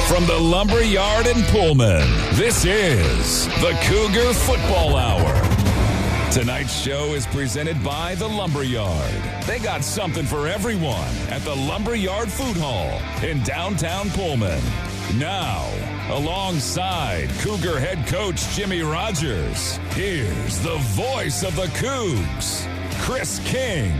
From the Lumberyard in Pullman, this is the Cougar Football Hour. Tonight's show is presented by the Lumberyard. They got something for everyone at the Lumberyard Food Hall in downtown Pullman. Now, alongside Cougar head coach Jimmy Rogers, here's the voice of the Cougs, Chris King.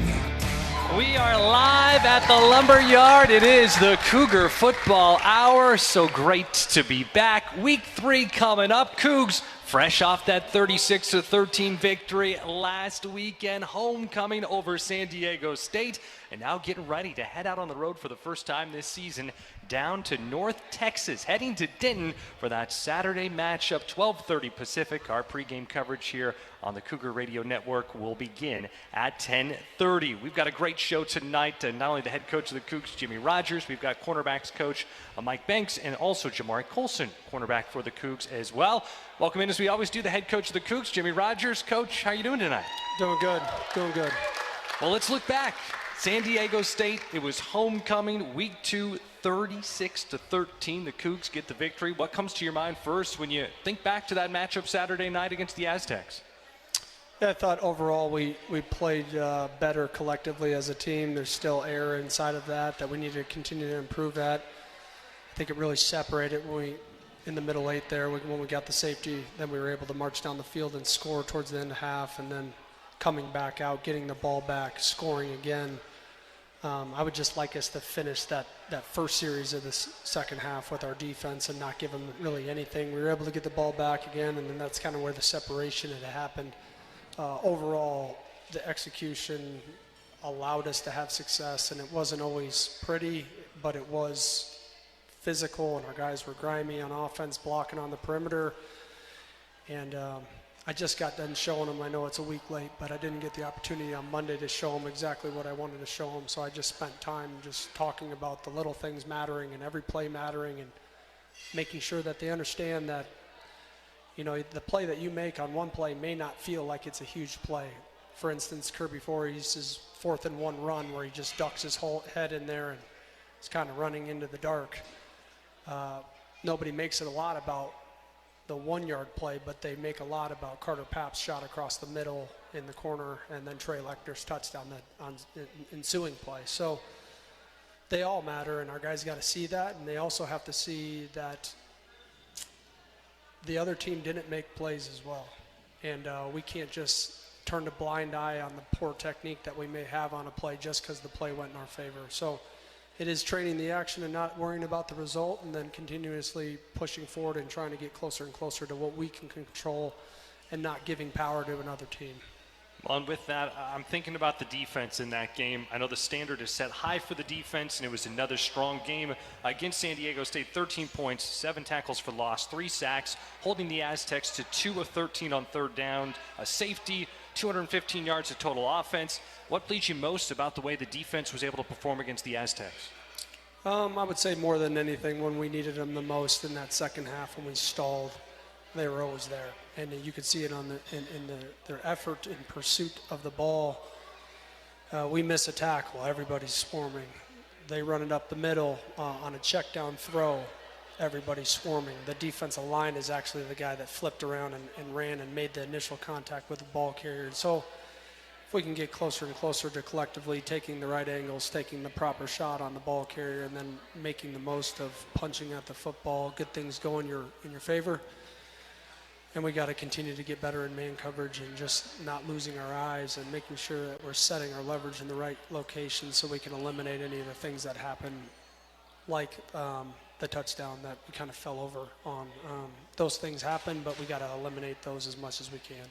We are live at the Lumberyard. It is the Cougar Football Hour. So great to be back. Week 3 coming up. Cougs fresh off that 36-13 victory last weekend. Homecoming over San Diego State. And now getting ready to head out on the road for the first time this season down to North Texas, heading to Denton for that Saturday matchup, 12:30 Pacific. Our pregame coverage here on the Cougar Radio Network will begin at 10:30. We've got a great show tonight. Not only the head coach of the Cougs, Jimmy Rogers, we've got cornerbacks coach Mike Banks, and also Jamari Colson, cornerback for the Cougs as well. Welcome in, as we always do, the head coach of the Cougs, Jimmy Rogers. Coach, how are you doing tonight? Doing good, doing good. Well, let's look back. San Diego State, it was homecoming, week 2, 36-13. The Cougs get the victory. What comes to your mind first when you think back to that matchup Saturday night against the Aztecs? Yeah, I thought overall we played better collectively as a team. There's still error inside of that we need to continue to improve at. I think it really separated when in the middle 8 there, when we got the safety, then we were able to march down the field and score towards the end of half, and then coming back out, getting the ball back, scoring again. I would just like us to finish that first series of this second half with our defense and not give them really anything. We were able to get the ball back again, and then that's kind of where the separation had happened. Overall, the execution allowed us to have success, and it wasn't always pretty, but it was physical, and our guys were grimy on offense, blocking on the perimeter. And I just got done showing them. I know it's a week late, but I didn't get the opportunity on Monday to show them exactly what I wanted to show them. So I just spent time just talking about the little things mattering and every play mattering, and making sure that they understand that, you know, the play that you make on one play may not feel like it's a huge play. For instance, Kirby Voorhees' his 4th and 1 run where he just ducks his whole head in there and is kind of running into the dark. Nobody makes it a lot about the 1-yard play, but they make a lot about Carter Papp's shot across the middle in the corner, and then Trey Lechner's touchdown on ensuing play. So they all matter, and our guys got to see that, and they also have to see that the other team didn't make plays as well. And we can't just turn a blind eye on the poor technique that we may have on a play just because the play went in our favor. So it is training the action and not worrying about the result, and then continuously pushing forward and trying to get closer and closer to what we can control and not giving power to another team. Well, and with that, I'm thinking about the defense in that game. I know the standard is set high for the defense, and it was another strong game against San Diego State. 13 points, 7 tackles for loss, 3 sacks, holding the Aztecs to 2 of 13 on 3rd down, a safety, 215 yards of total offense. What pleased you most about the way the defense was able to perform against the Aztecs? I would say more than anything, when we needed them the most in that second half, when we stalled, they were always there. And you could see it on their effort in pursuit of the ball. We miss a tackle, everybody's swarming. They run it up the middle on a check down throw, everybody's swarming. The defensive line is actually the guy that flipped around and ran and made the initial contact with the ball carrier. So if we can get closer and closer to collectively taking the right angles, taking the proper shot on the ball carrier, and then making the most of punching at the football, good things go in your favor. And we got to continue to get better in man coverage and just not losing our eyes and making sure that we're setting our leverage in the right location so we can eliminate any of the things that happen, like the touchdown that we kind of fell over on. Those things happen, but we got to eliminate those as much as we can.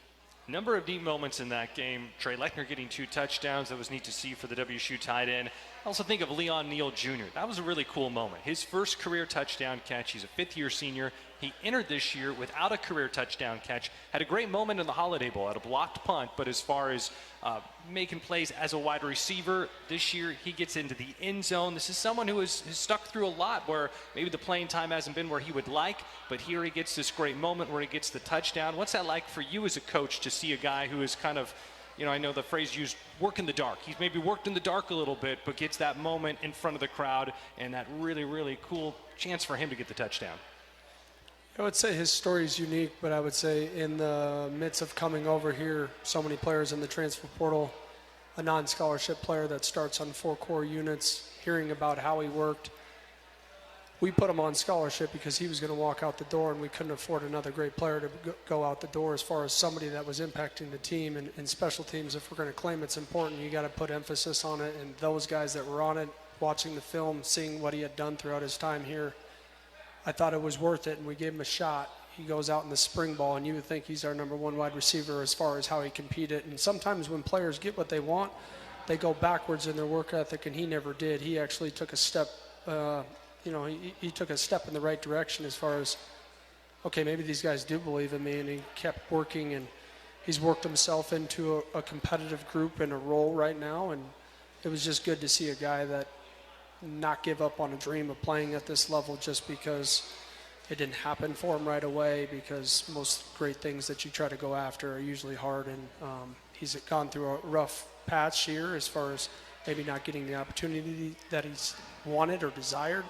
Number of neat moments in that game. Trey Lechner getting 2 touchdowns. That was neat to see for the WSU tight end. I also think of Leon Neal Jr. That was a really cool moment. His first career touchdown catch. He's a 5th-year senior. He entered this year without a career touchdown catch. Had a great moment in the Holiday Bowl, had a blocked punt, but as far as making plays as a wide receiver, this year he gets into the end zone. This is someone who has stuck through a lot where maybe the playing time hasn't been where he would like, but here he gets this great moment where he gets the touchdown. What's that like for you as a coach to see a guy who is kind of I know the phrase used, work in the dark. He's maybe worked in the dark a little bit, but gets that moment in front of the crowd and that really, really cool chance for him to get the touchdown. I would say his story is unique, but I would say in the midst of coming over here, so many players in the transfer portal, a non-scholarship player that starts on 4 core units, hearing about how he worked. We put him on scholarship because he was going to walk out the door, and we couldn't afford another great player to go out the door as far as somebody that was impacting the team. And special teams, if we're going to claim it's important, you got to put emphasis on it. And those guys that were on it, watching the film, seeing what he had done throughout his time here, I thought it was worth it, and we gave him a shot. He goes out in the spring ball, and you would think he's our number 1 wide receiver as far as how he competed. And sometimes when players get what they want, they go backwards in their work ethic, and he never did. He actually took a step he took a step in the right direction as far as, okay, maybe these guys do believe in me, and he kept working, and he's worked himself into a competitive group and a role right now, and it was just good to see a guy that not give up on a dream of playing at this level just because it didn't happen for him right away, because most great things that you try to go after are usually hard, and he's gone through a rough patch here as far as maybe not getting the opportunity that he's wanted or desired.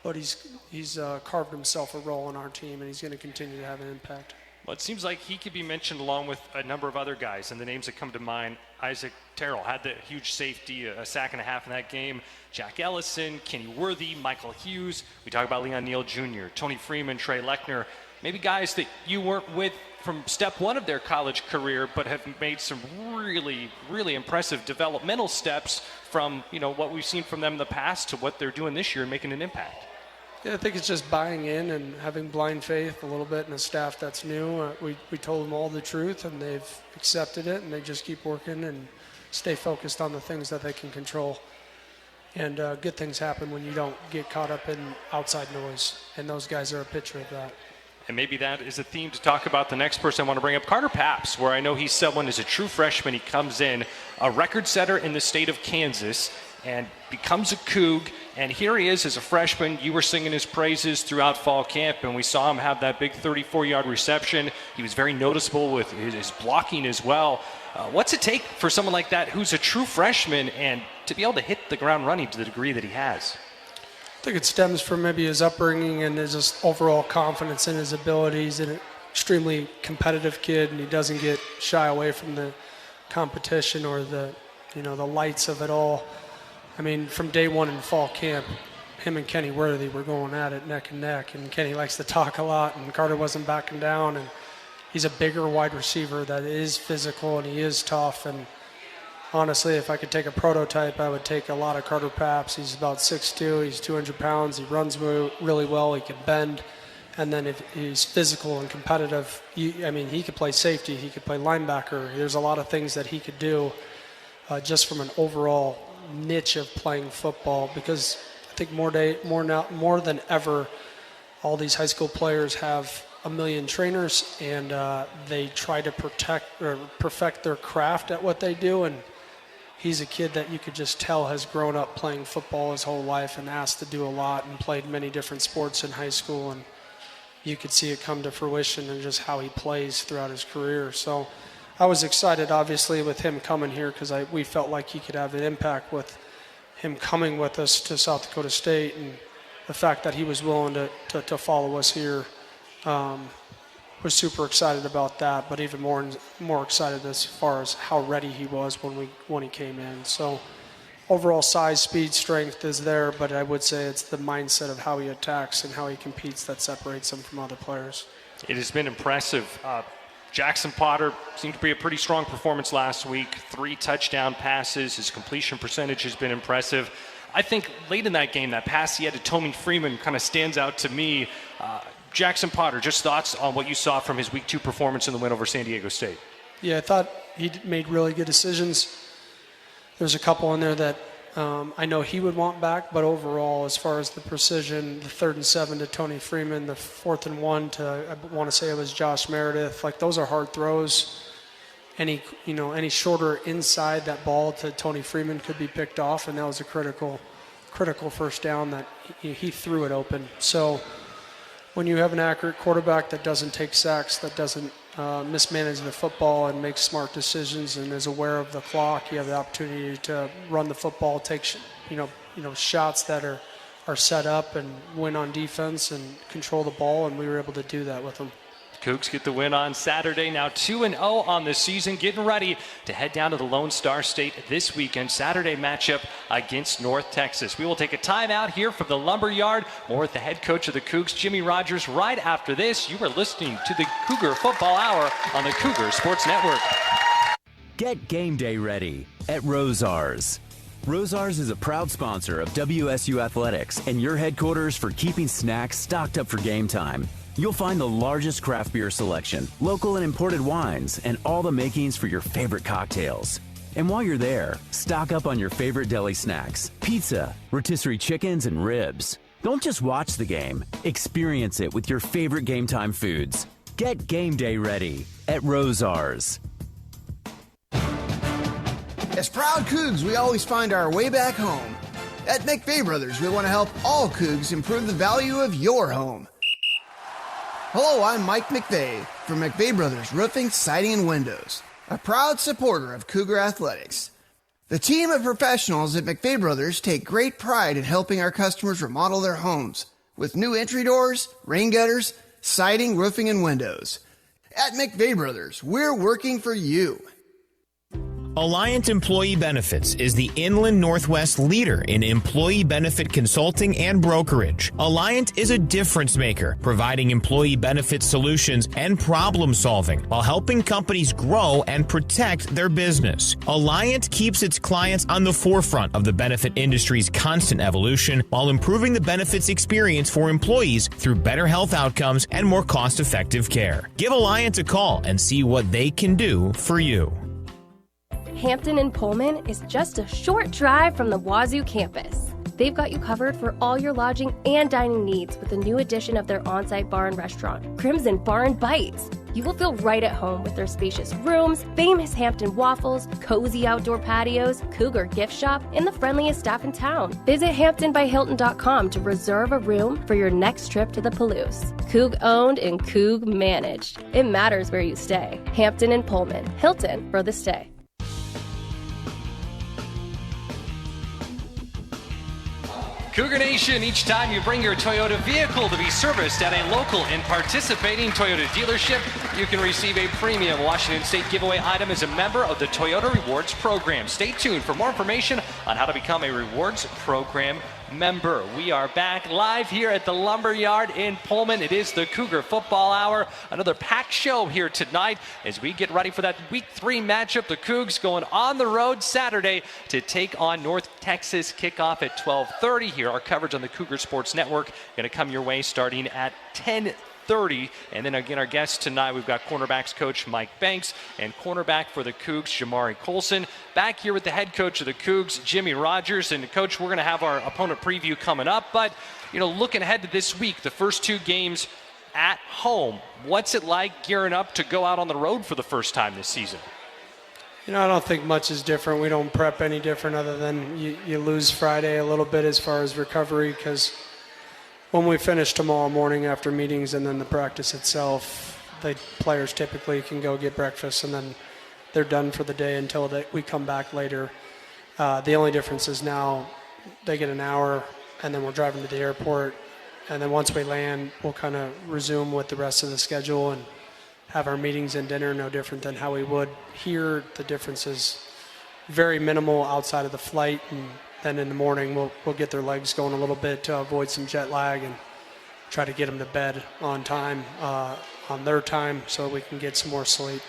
But he's carved himself a role in our team, and he's going to continue to have an impact. Well, it seems like he could be mentioned along with a number of other guys, and the names that come to mind, Isaac Terrell had the huge safety, a sack and a half in that game. Jack Ellison, Kenny Worthy, Michael Hughes. We talk about Leon Neal Jr., Tony Freeman, Trey Lechner. Maybe guys that you weren't with from step 1 of their college career, but have made some really, really impressive developmental steps from what we've seen from them in the past to what they're doing this year and making an impact. Yeah, I think it's just buying in and having blind faith a little bit in a staff that's new. We told them all the truth, and they've accepted it, and they just keep working and stay focused on the things that they can control. And good things happen when you don't get caught up in outside noise, and those guys are a picture of that. And maybe that is a theme to talk about the next person I want to bring up, Carter Paps, where I know he's someone as a true freshman. He comes in, a record setter in the state of Kansas, and becomes a Coug. And here he is as a freshman. You were singing his praises throughout fall camp, and we saw him have that big 34-yard reception. He was very noticeable with his blocking as well. What's it take for someone like that who's a true freshman and to be able to hit the ground running to the degree that he has? I think it stems from maybe his upbringing and his just overall confidence in his abilities. He's an extremely competitive kid, and he doesn't get shy away from the competition or the lights of it all. I mean, from day 1 in fall camp, him and Kenny Worthy were going at it neck and neck, and Kenny likes to talk a lot, and Carter wasn't backing down, and he's a bigger wide receiver that is physical, and he is tough. And honestly, if I could take a prototype, I would take a lot of Carter Paps. He's about 6'2", he's 200 pounds, he runs really well, he can bend, and then if he's physical and competitive, he could play safety, he could play linebacker. There's a lot of things that he could do just from an overall niche of playing football, because I think more than ever, all these high school players have a million trainers, and they try to perfect their craft at what they do. And he's a kid that you could just tell has grown up playing football his whole life and asked to do a lot and played many different sports in high school, and you could see it come to fruition in just how he plays throughout his career. So I was excited, obviously, with him coming here, because we felt like he could have an impact with him coming with us to South Dakota State, and the fact that he was willing to follow us here. Was super excited about that, but even more excited as far as how ready he was when he came in. So overall size, speed, strength is there, but I would say it's the mindset of how he attacks and how he competes that separates him from other players. It has been impressive. Jackson Potter seemed to be a pretty strong performance last week. 3 touchdown passes. His completion percentage has been impressive. I think late in that game, that pass he had to Tony Freeman kind of stands out to me. Jackson Potter, just thoughts on what you saw from his Week 2 performance in the win over San Diego State? Yeah, I thought he made really good decisions. There's a couple in there that I know he would want back, but overall, as far as the precision, the 3rd and 7 to Tony Freeman, the 4th and 1 to, I want to say it was Josh Meredith, like those are hard throws. Any shorter inside that ball to Tony Freeman could be picked off, and that was a critical first down that he threw it open. So when you have an accurate quarterback that doesn't take sacks, that doesn't mismanage the football and make smart decisions and is aware of the clock, you have the opportunity to run the football, take shots that are set up and win on defense and control the ball, and we were able to do that with them. Cougs get the win on Saturday, now 2-0 on the season, getting ready to head down to the Lone Star State this weekend. Saturday matchup against North Texas. We will take a timeout here from the Lumberyard. More with the head coach of the Cougs, Jimmy Rogers, right after this. You are listening to the Cougar Football Hour on the Cougar Sports Network. Get game day ready at Rosars. Rosars is a proud sponsor of WSU Athletics and your headquarters for keeping snacks stocked up for game time. You'll find the largest craft beer selection, local and imported wines, and all the makings for your favorite cocktails. And while you're there, stock up on your favorite deli snacks, pizza, rotisserie chickens, and ribs. Don't just watch the game, experience it with your favorite game time foods. Get game day ready at Rosars. As proud Cougs, we always find our way back home. At McVeigh Brothers, we want to help all Cougs improve the value of your home. Hello, I'm Mike McVeigh from McVeigh Brothers Roofing, Siding, and Windows, a proud supporter of Cougar Athletics. The team of professionals at McVeigh Brothers take great pride in helping our customers remodel their homes with new entry doors, rain gutters, siding, roofing, and windows. At McVeigh Brothers, we're working for you. Alliant Employee Benefits is the Inland Northwest leader in employee benefit consulting and brokerage. Alliant is a difference maker, providing employee benefit solutions and problem solving while helping companies grow and protect their business. Alliant keeps its clients on the forefront of the benefit industry's constant evolution while improving the benefits experience for employees through better health outcomes and more cost-effective care. Give Alliant a call and see what they can do for you. Hampton and Pullman is just a short drive from the Wazoo campus. They've got you covered for all your lodging and dining needs with the new addition of their on-site bar and restaurant, Crimson Bar and Bites. You will feel right at home with their spacious rooms, famous Hampton waffles, cozy outdoor patios, Cougar gift shop, and the friendliest staff in town. Visit HamptonbyHilton.com to reserve a room for your next trip to the Palouse. Coug owned and Coug managed. It matters where you stay. Hampton and Pullman. Hilton for the stay. Cougar Nation, each time you bring your Toyota vehicle to be serviced at a local and participating Toyota dealership, you can receive a premium Washington State giveaway item as a member of the Toyota Rewards Program. Stay tuned for more information on how to become a Rewards Program member. We are back live here at the Lumberyard in Pullman. It is the Cougar Football Hour. Another packed show here tonight as we get ready for that Week 3 matchup. The Cougs going on the road Saturday to take on North Texas. Kickoff at 12:30 here. Our coverage on the Cougar Sports Network going to come your way starting at 10:30. And then again, our guests tonight, we've got cornerbacks coach Mike Banks and cornerback for the Cougs, Jamari Colson. Back here with the head coach of the Cougs, Jimmy Rogers. And coach, we're going to have our opponent preview coming up. But, looking ahead to this week, the first 2 games at home, what's it like gearing up to go out on the road for the first time this season? I don't think much is different. We don't prep any different other than you lose Friday a little bit as far as recovery, because when we finish tomorrow morning after meetings and then the practice itself, the players typically can go get breakfast and then they're done for the day until we come back later. The only difference is now they get an hour and then we're driving to the airport, and then once we land, we'll kind of resume with the rest of the schedule and have our meetings and dinner no different than how we would here. The difference is very minimal outside of the flight, and then in the morning we'll get their legs going a little bit to avoid some jet lag and try to get them to bed on time, on their time, so we can get some more sleep.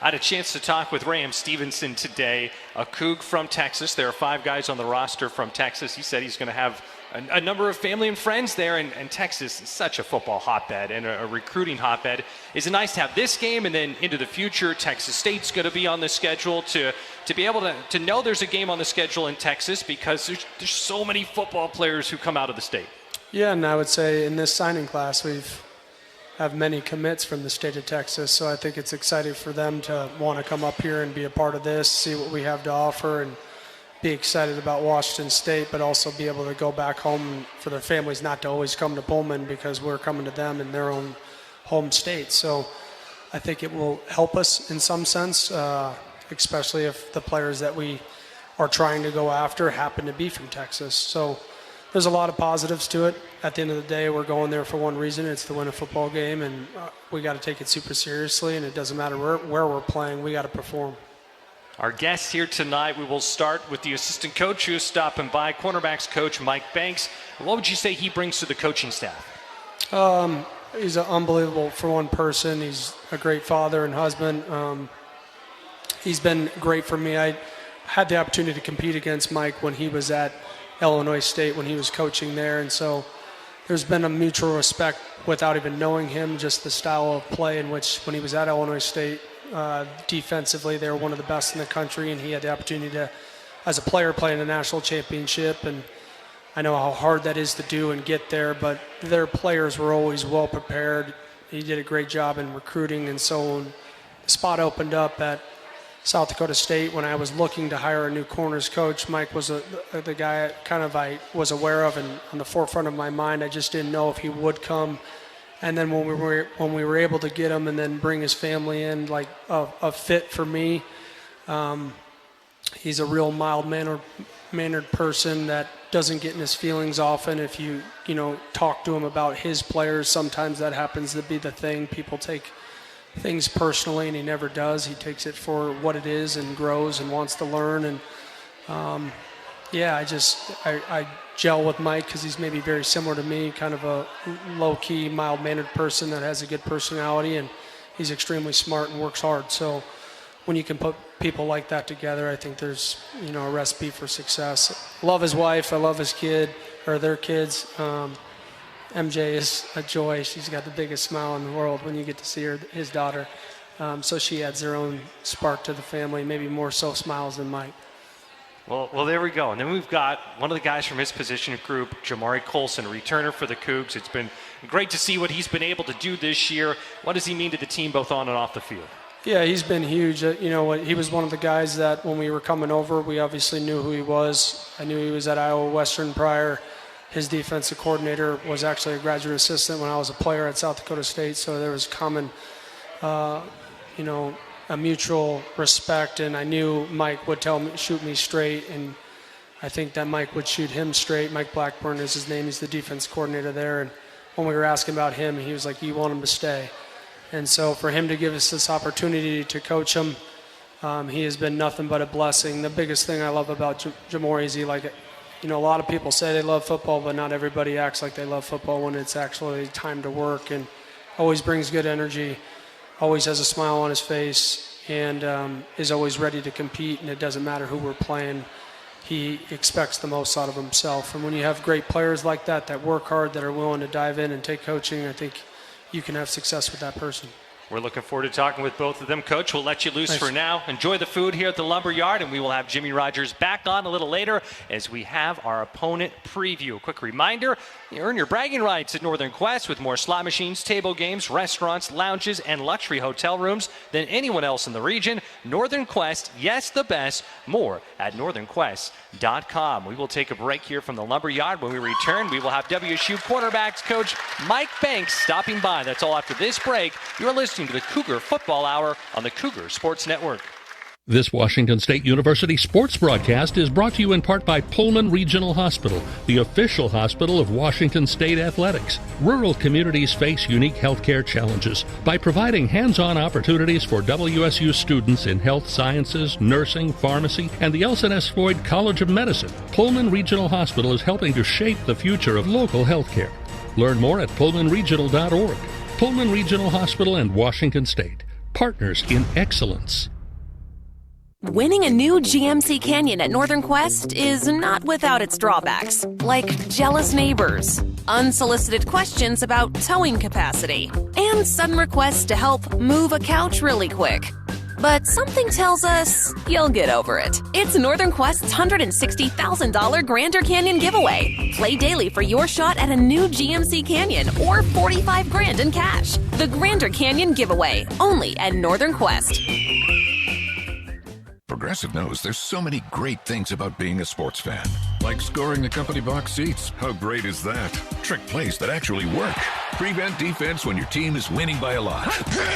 I had a chance to talk with Ram Stevenson today, a Coug from Texas. There are 5 guys on the roster from Texas. He said he's going to have a number of family and friends there, and Texas is such a football hotbed and a recruiting hotbed. Is it nice to have this game, and then into the future, Texas State's going to be on the schedule, to be able to know there's a game on the schedule in Texas, because there's so many football players who come out of the state. Yeah, and I would say in this signing class have many commits from the state of Texas, so I think it's exciting for them to want to come up here and be a part of this, see what we have to offer, and be excited about Washington State, but also be able to go back home for their families, not to always come to Pullman because we're coming to them in their own home state. So I think it will help us in some sense, especially if the players that we are trying to go after happen to be from Texas. So there's a lot of positives to it. At the end of the day, we're going there for one reason. It's to win a football game, and we got to take it super seriously, and it doesn't matter where we're playing. We got to perform. Our guests here tonight, we will start with the assistant coach who's stopping by, cornerbacks coach Mike Banks. What would you say he brings to the coaching staff? He's unbelievable for one person. He's a great father and husband. He's been great for me. I had the opportunity to compete against Mike when he was at Illinois State, when he was coaching there, and so there's been a mutual respect without even knowing him, just the style of play in which when he was at Illinois State, defensively they were one of the best in the country, and he had the opportunity to, as a player, play in a national championship. And I know how hard that is to do and get there, but their players were always well prepared. He did a great job in recruiting, and so when the spot opened up at South Dakota State, when I was looking to hire a new corners coach, Mike was the guy I was aware of and on the forefront of my mind. I just didn't know if he would come. And then when we were able to get him and then bring his family in, like a fit for me, he's a real mild-mannered person that doesn't get in his feelings often. If you talk to him about his players, sometimes that happens to be the thing. People take things personally, and he never does. He takes it for what it is and grows and wants to learn. And I gel with Mike because he's maybe very similar to me, kind of a low-key, mild-mannered person that has a good personality, and he's extremely smart and works hard. So when you can put people like that together, I think there's a recipe for success. I love his wife. I love his kid, or their kids. MJ is a joy. She's got the biggest smile in the world when you get to see his daughter. So she adds her own spark to the family, maybe more so smiles than Mike. Well, there we go. And then we've got one of the guys from his position group, Jamari Colson, a returner for the Cougs. It's been great to see what he's been able to do this year. What does he mean to the team both on and off the field? Yeah, he's been huge. He was one of the guys that when we were coming over, we obviously knew who he was. I knew he was at Iowa Western prior. His defensive coordinator was actually a graduate assistant when I was a player at South Dakota State, so there was common, a mutual respect, and I knew Mike would shoot me straight, and I think that Mike would shoot him straight. Mike Blackburn is his name. He's the defense coordinator there, and when we were asking about him, he was like, "You want him to stay." And so for him to give us this opportunity to coach him, he has been nothing but a blessing. The biggest thing I love about Jamori is a lot of people say they love football, but not everybody acts like they love football when it's actually time to work, and always brings good energy, always has a smile on his face, and is always ready to compete, and it doesn't matter who we're playing. He expects the most out of himself. And when you have great players like that work hard, that are willing to dive in and take coaching, I think you can have success with that person. We're looking forward to talking with both of them. Coach, we'll let you loose for now. Enjoy the food here at the Lumberyard, and we will have Jimmy Rogers back on a little later as we have our opponent preview. A quick reminder, you earn your bragging rights at Northern Quest with more slot machines, table games, restaurants, lounges, and luxury hotel rooms than anyone else in the region. Northern Quest, yes, the best. More at northernquest.com. We will take a break here from the Lumberyard. When we return, we will have WSU quarterbacks coach Mike Banks stopping by. That's all after this break. You're listening to the Cougar Football Hour on the Cougar Sports Network. This Washington State University sports broadcast is brought to you in part by Pullman Regional Hospital, the official hospital of Washington State Athletics. Rural communities face unique healthcare challenges. By providing hands-on opportunities for WSU students in health sciences, nursing, pharmacy, and the Elson S. Floyd College of Medicine, Pullman Regional Hospital is helping to shape the future of local healthcare. Learn more at pullmanregional.org. Pullman Regional Hospital and Washington State, partners in excellence. Winning a new GMC Canyon at Northern Quest is not without its drawbacks, like jealous neighbors, unsolicited questions about towing capacity, and sudden requests to help move a couch really quick. But something tells us you'll get over it. It's Northern Quest's $160,000 Grander Canyon giveaway. Play daily for your shot at a new GMC Canyon or $45,000 in cash. The Grander Canyon giveaway, only at Northern Quest. For Progressive knows there's so many great things about being a sports fan. Like scoring the company box seats. How great is that? Trick plays that actually work. Prevent defense when your team is winning by a lot.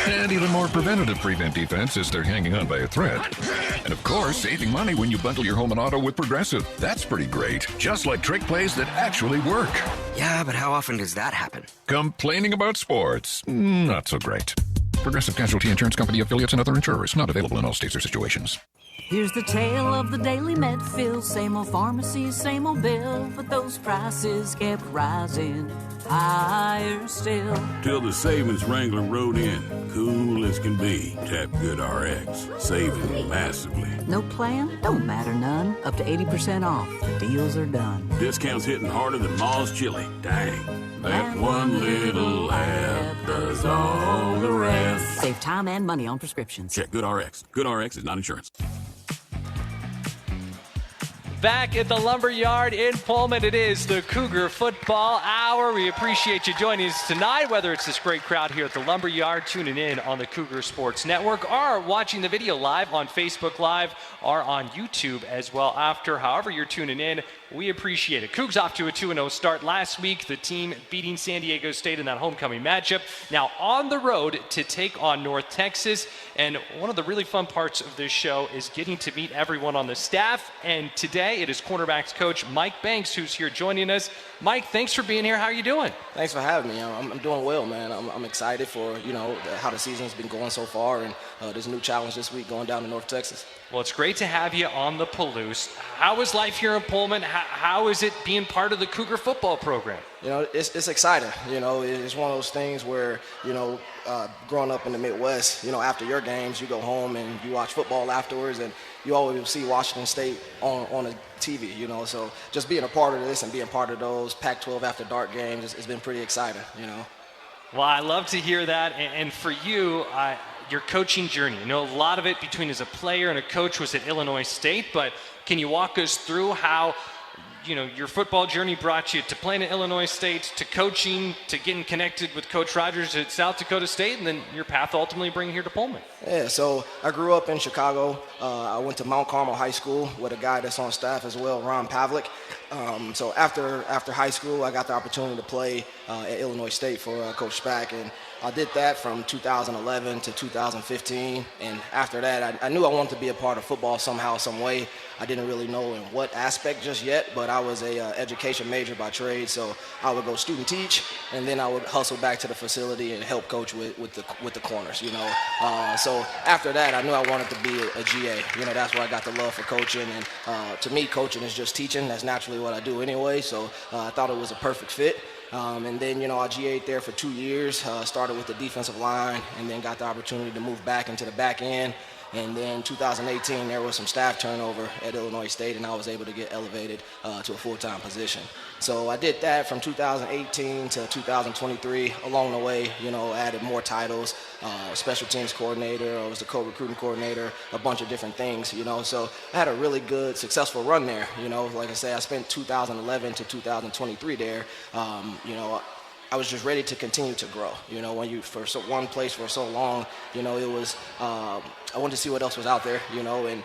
And even more preventative prevent defense as they're hanging on by a thread. And of course, saving money when you bundle your home and auto with Progressive. That's pretty great. Just like trick plays that actually work. Yeah, but how often does that happen? Complaining about sports? Not so great. Progressive Casualty Insurance Company affiliates and other insurers. Not available in all states or situations. Here's the tale of the daily med fill. Same old pharmacy, same old bill. But those prices kept rising higher still. Till the savings wrangler rode in, cool as can be. Tap Good RX, saving massively. No plan? Don't matter none. Up to 80% off. The deals are done. Discounts hitting harder than Ma's chili. Dang. That one little app does all the rest. Save time and money on prescriptions. Check Good RX. Good RX is not insurance. Back at the Lumberyard in Pullman, it is the Cougar Football Hour. We appreciate you joining us tonight, whether it's this great crowd here at the Lumberyard, tuning in on the Cougar Sports Network, or watching the video live on Facebook Live or on YouTube as well after. However you're tuning in, we appreciate it. Cougs off to a 2-0 start last week. The team beating San Diego State in that homecoming matchup. Now on the road to take on North Texas. And one of the really fun parts of this show is getting to meet everyone on the staff. And today it is cornerbacks coach Mike Banks who's here joining us. Mike, thanks for being here. How are you doing? Thanks for having me. I'm doing well, man. I'm excited for, how the season's been going so far, and there's a new challenge this week going down to North Texas. Well, it's great to have you on the Palouse. How is life here in Pullman? How is it being part of the Cougar football program? It's exciting. It's one of those things where, growing up in the Midwest, after your games, you go home and you watch football afterwards, and you always see Washington State on the TV, So just being a part of this and being part of those Pac-12 after dark games has been pretty exciting, Well, I love to hear that. And for you, your coaching journey, a lot of it between as a player and a coach was at Illinois State, but can you walk us through how, your football journey brought you to playing at Illinois State, to coaching, to getting connected with Coach Rogers at South Dakota State, and then your path ultimately bringing here to Pullman? Yeah, so I grew up in Chicago. I went to Mount Carmel High School with a guy that's on staff as well, Ron Pavlik. So after high school, I got the opportunity to play at Illinois State for Coach Spack, and I did that from 2011 to 2015, and after that, I knew I wanted to be a part of football somehow, some way. I didn't really know in what aspect just yet, but I was a education major by trade, so I would go student teach, and then I would hustle back to the facility and help coach with the corners, So after that, I knew I wanted to be a GA. That's where I got the love for coaching, and to me, coaching is just teaching. That's naturally what I do anyway, so I thought it was a perfect fit. And then, I GA'd there for 2 years, started with the defensive line, and then got the opportunity to move back into the back end. And then 2018, there was some staff turnover at Illinois State, and I was able to get elevated to a full-time position. So I did that from 2018 to 2023. Along the way, added more titles, special teams coordinator, I was the co-recruiting coordinator, a bunch of different things, So I had a really good, successful run there, Like I say, I spent 2011 to 2023 there, I was just ready to continue to grow. When you for one place for so long, it was I wanted to see what else was out there, and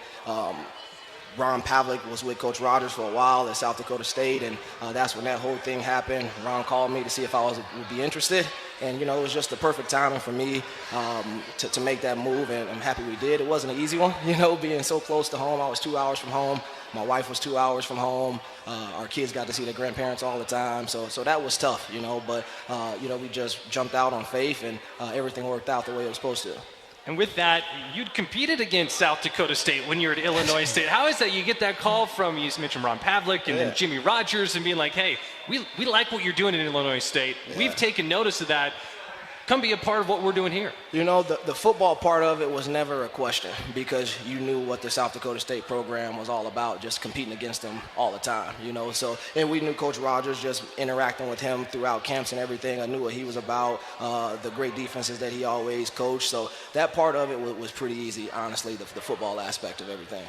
Ron Pavlik was with Coach Rogers for a while at South Dakota State, and that's when that whole thing happened. Ron called me to see if I would be interested, and it was just the perfect timing for me to make that move, and I'm happy we did. It wasn't an easy one, being so close to home. I was 2 hours from home. My wife was 2 hours from home. Our kids got to see their grandparents all the time, so that was tough, but we just jumped out on faith, and everything worked out the way it was supposed to. And with that, you'd competed against South Dakota State when you were at Illinois State. How is that you get that call from, you mentioned Ron Pavlik and then Jimmy Rogers, and being like, hey, we like what you're doing in Illinois State. Yeah. We've taken notice of that. Come be a part of what we're doing here. The football part of it was never a question, because you knew what the South Dakota State program was all about, just competing against them all the time, So, and we knew Coach Rogers, just interacting with him throughout camps and everything. I knew what he was about, the great defenses that he always coached. So that part of it was pretty easy, honestly, the football aspect of everything.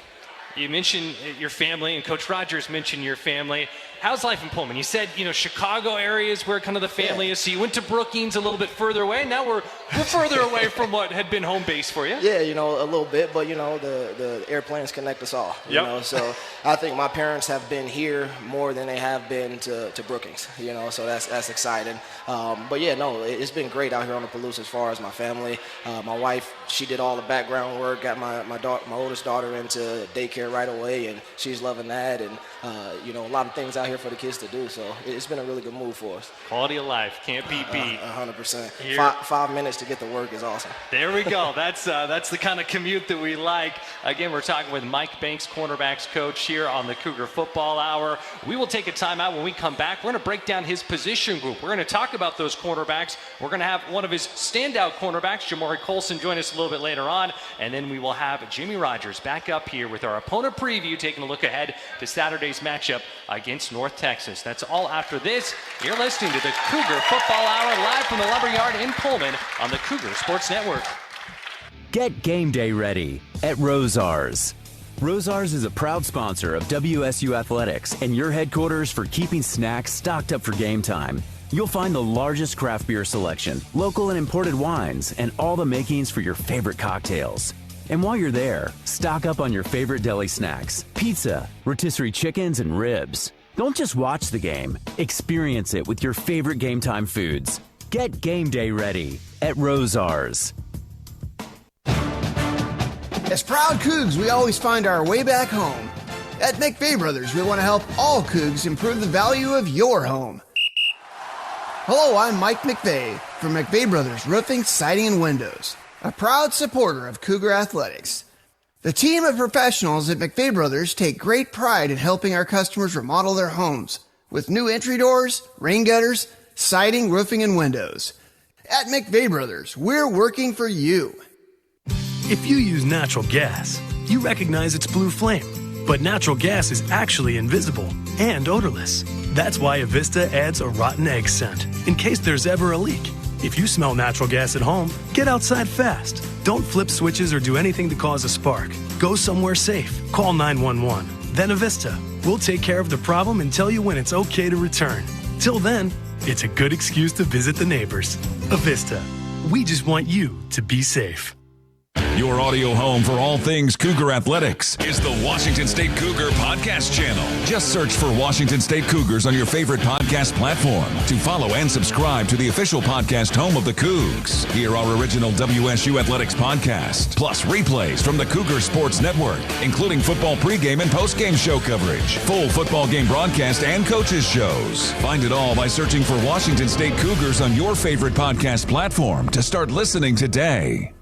You mentioned your family, and Coach Rogers mentioned your family. How's life in Pullman? You said, Chicago area is where kind of the family is. So you went to Brookings a little bit further away. Now we're further away from what had been home base for you. Yeah, a little bit, but, the airplanes connect us all, so I think my parents have been here more than they have been to Brookings, so that's exciting. But, yeah, no, it's been great out here on the Palouse as far as my family. My wife, she did all the background work, got my oldest daughter into daycare right away, and she's loving that, and, a lot of things out here for the kids to do, so it's been a really good move for us. Quality of life can't be beat. 100%. 5 minutes to get to work is awesome. There we go. That's the kind of commute that we like. Again, we're talking with Mike Banks, cornerbacks coach, here on the Cougar Football Hour. We will take a timeout. When we come back, we're going to break down his position group. We're going to talk about those cornerbacks. We're going to have one of his standout cornerbacks, Jamari Colson, join us a little bit later on. And then we will have Jimmy Rogers back up here with our opponent preview, taking a look ahead to Saturday's matchup against North Texas. That's all after this. You're listening to the Cougar Football Hour live from the Lumberyard in Pullman on the Cougar Sports Network. Get game day ready at Rosars. Rosars is a proud sponsor of WSU Athletics and your headquarters for keeping snacks stocked up for game time. You'll find the largest craft beer selection, local and imported wines, and all the makings for your favorite cocktails. And while you're there, stock up on your favorite deli snacks, pizza, rotisserie chickens, and ribs. Don't just watch the game, experience it with your favorite game time foods. Get game day ready at Rosars. As proud Cougs, we always find our way back home. At McVeigh Brothers, we want to help all Cougs improve the value of your home. Hello, I'm Mike McVeigh from McVeigh Brothers Roofing, Siding, and Windows, a proud supporter of Cougar Athletics. The team of professionals at McVeigh Brothers take great pride in helping our customers remodel their homes with new entry doors, rain gutters, siding, roofing, and windows. At McVeigh Brothers, we're working for you. If you use natural gas, you recognize its blue flame. But natural gas is actually invisible and odorless. That's why Avista adds a rotten egg scent in case there's ever a leak. If you smell natural gas at home, get outside fast. Don't flip switches or do anything to cause a spark. Go somewhere safe. Call 911. Then Avista. We'll take care of the problem and tell you when it's okay to return. Till then, it's a good excuse to visit the neighbors. Avista. We just want you to be safe. Your audio home for all things Cougar Athletics is the Washington State Cougar Podcast Channel. Just search for Washington State Cougars on your favorite podcast platform to follow and subscribe to the official podcast home of the Cougs. Hear our original WSU Athletics podcast, plus replays from the Cougar Sports Network, including football pregame and postgame show coverage, full football game broadcast, and coaches shows. Find it all by searching for Washington State Cougars on your favorite podcast platform to start listening today.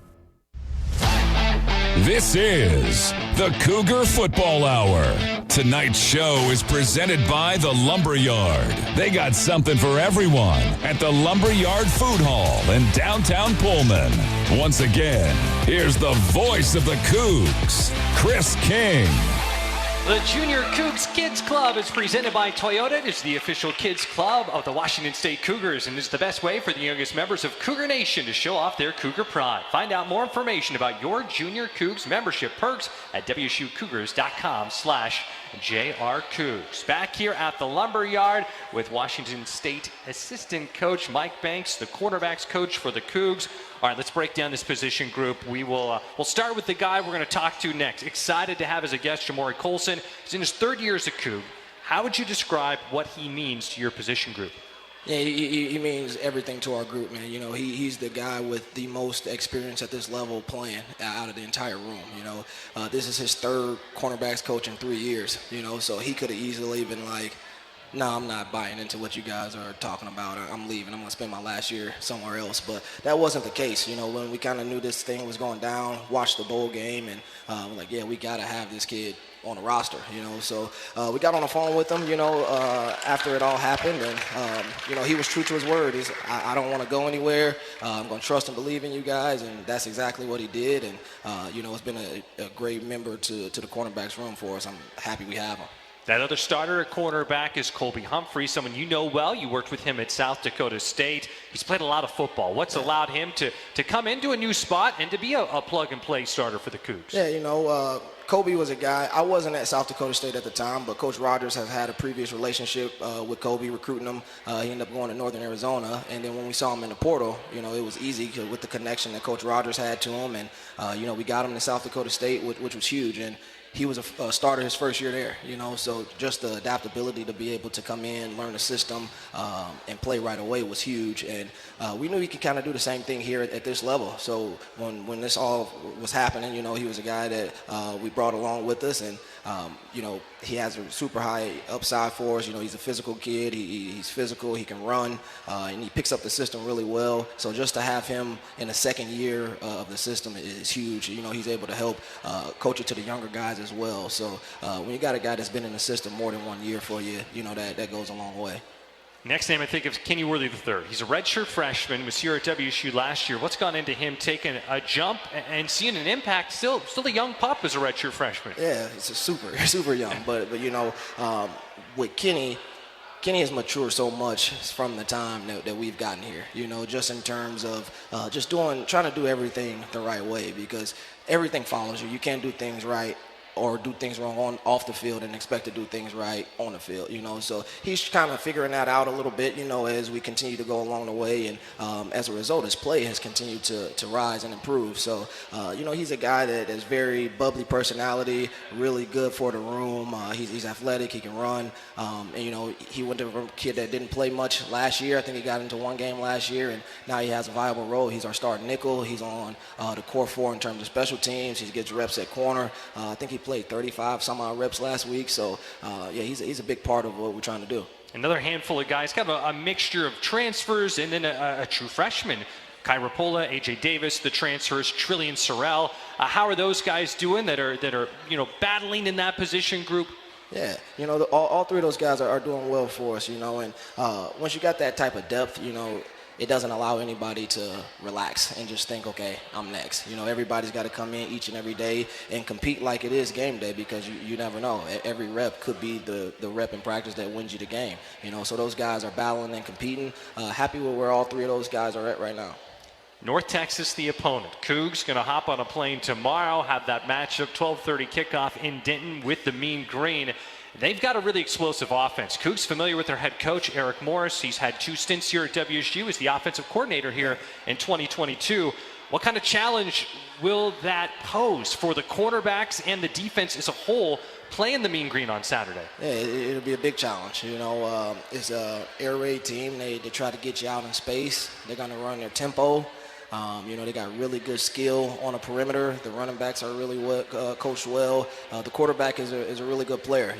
This is the Cougar Football Hour. Tonight's show is presented by the Lumberyard. They got something for everyone at the Lumberyard Food Hall in downtown Pullman. Once again, here's the voice of the Cougs, Chris King. The Junior Cougs Kids Club is presented by Toyota. It is the official kids club of the Washington State Cougars and is the best way for the youngest members of Cougar Nation to show off their Cougar pride. Find out more information about your Junior Cougs membership perks at wsucougars.com/JR Cougs. Back here at the Lumberyard with Washington State assistant coach Mike Banks, the quarterbacks coach for the Cougs. All right, let's break down this position group. We'll start with the guy we're going to talk to next. Excited to have as a guest Jamari Colson. He's in his third year as a Coug. How would you describe what he means to your position group? Yeah, he means everything to our group, man. He's the guy with the most experience at this level playing out of the entire room. This is his third cornerbacks coach in 3 years, so he could have easily been like, no, I'm not buying into what you guys are talking about. I'm leaving. I'm going to spend my last year somewhere else. But that wasn't the case. When we kind of knew this thing was going down, watched the bowl game, and we're like, yeah, we got to have this kid on the roster, So we got on the phone with him, after it all happened. And, he was true to his word. I don't want to go anywhere. I'm going to trust and believe in you guys. And that's exactly what he did. And, it's been a great member to the cornerbacks room for us. I'm happy we have him. That other starter at cornerback is Colby Humphrey, someone you know well. You worked with him at South Dakota State. He's played a lot of football. What's allowed him to come into a new spot and to be a plug-and-play starter for the Cougs? Yeah, Kobe was a guy. I wasn't at South Dakota State at the time, but Coach Rogers has had a previous relationship with Kobe, recruiting him. He ended up going to Northern Arizona, and then when we saw him in the portal, it was easy with the connection that Coach Rogers had to him, and we got him to South Dakota State, which was huge. And he was a starter his first year there, so just the adaptability to be able to come in, learn the system, and play right away was huge. And we knew he could kind of do the same thing here at this level. So when this all was happening, he was a guy that we brought along with us, and he has a super high upside for us. He's a physical kid. He's physical. He can run, and he picks up the system really well. So just to have him in the second year of the system is huge. He's able to help coach it to the younger guys as well. So when you got a guy that's been in the system more than 1 year for you, that goes a long way. Next name I think of Kenny Worthy III. He's a redshirt freshman, was here at WSU last year. What's gone into him taking a jump and seeing an impact? Still a young pup as a redshirt freshman. Yeah, he's a super young. But with Kenny has matured so much from the time that we've gotten here. Just in terms of trying to do everything the right way, because everything follows you. You can't do things right or do things wrong off the field and expect to do things right on the field, So he's kind of figuring that out a little bit, as we continue to go along the way. And as a result, his play has continued to rise and improve. So, he's a guy that has very bubbly personality, really good for the room. He's athletic. He can run. And, he went to a kid that didn't play much last year. I think he got into one game last year, and now he has a viable role. He's our starting nickel. He's on the core four in terms of special teams. He gets reps at corner. I think he played 35 some odd reps last week. So, he's a big part of what we're trying to do. Another handful of guys, kind of a mixture of transfers and then a true freshman. Kyra Pola, A.J. Davis, the transfers, Trillian Sorrell. How are those guys doing that are battling in that position group? Yeah, all three of those guys are doing well for us, and once you got that type of depth, it doesn't allow anybody to relax and just think, okay, I'm next. Everybody's got to come in each and every day and compete like it is game day, because you never know. Every rep could be the rep in practice that wins you the game. So those guys are battling and competing. Happy with where all three of those guys are at right now. North Texas, the opponent. Cougs going to hop on a plane tomorrow, have that matchup, 12:30 kickoff in Denton with the Mean Green. They've got a really explosive offense. Cougs familiar with their head coach, Eric Morris. He's had 2 stints here at WSU as the offensive coordinator here in 2022. What kind of challenge will that pose for the quarterbacks and the defense as a whole playing the Mean Green on Saturday? Yeah, it'll be a big challenge. It's an air raid team. They try to get you out in space. They're going to run their tempo. They got really good skill on the perimeter. The running backs are really coached well. The quarterback is a really good player.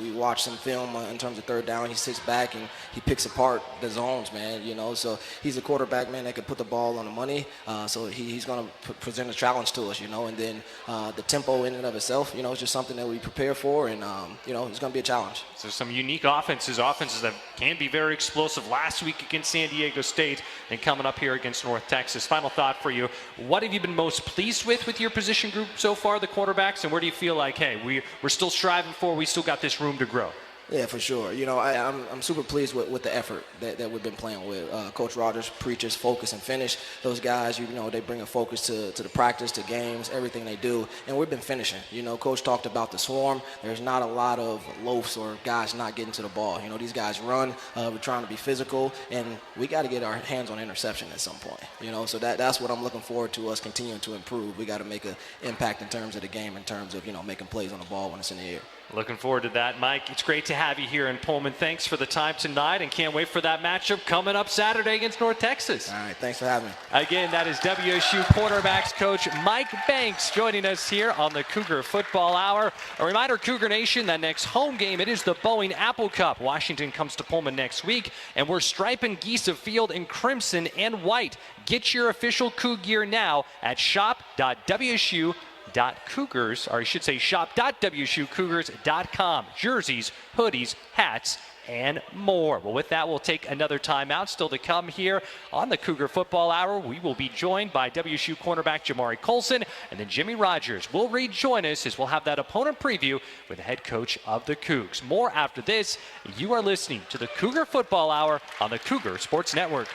We watched some film in terms of third down. He sits back and he picks apart the zones, man. So he's a quarterback, man, that can put the ball on the money. So he's going to present a challenge to us, And then the tempo in and of itself, it's just something that we prepare for, and it's going to be a challenge. So some unique offenses that can be very explosive. Last week against San Diego State, and coming up here against North Texas. Final thought for you. What have you been most pleased with your position group so far, the quarterbacks, and where do you feel like, hey, we're still striving for, we still got this room to grow? Yeah, for sure. I'm super pleased with the effort that we've been playing with. Coach Rogers preaches focus and finish. Those guys, they bring a focus to the practice, to games, everything they do, and we've been finishing. Coach talked about the swarm. There's not a lot of loafs or guys not getting to the ball. These guys run. We're trying to be physical, and we got to get our hands on interception at some point. So that's what I'm looking forward to, us continuing to improve. We got to make an impact in terms of the game, in terms of making plays on the ball when it's in the air. Looking forward to that, Mike. It's great to have you here in Pullman. Thanks for the time tonight, and can't wait for that matchup coming up Saturday against North Texas. All right, thanks for having me. Again, that is WSU quarterbacks coach Mike Banks joining us here on the Cougar Football Hour. A reminder, Cougar Nation, that next home game, it is the Boeing Apple Cup. Washington comes to Pullman next week, and we're striping Giesa Field in crimson and white. Get your official Coug gear now at shop.wsu.edu. shop.wsucougars.com. Jerseys, hoodies, hats, and more. Well, with that, we'll take another timeout. Still to come here on the Cougar Football Hour. We will be joined by WSU cornerback Jamari Colson, and then Jimmy Rogers will rejoin us as we'll have that opponent preview with the head coach of the Cougs. More after this. You are listening to the Cougar Football Hour on the Cougar Sports Network.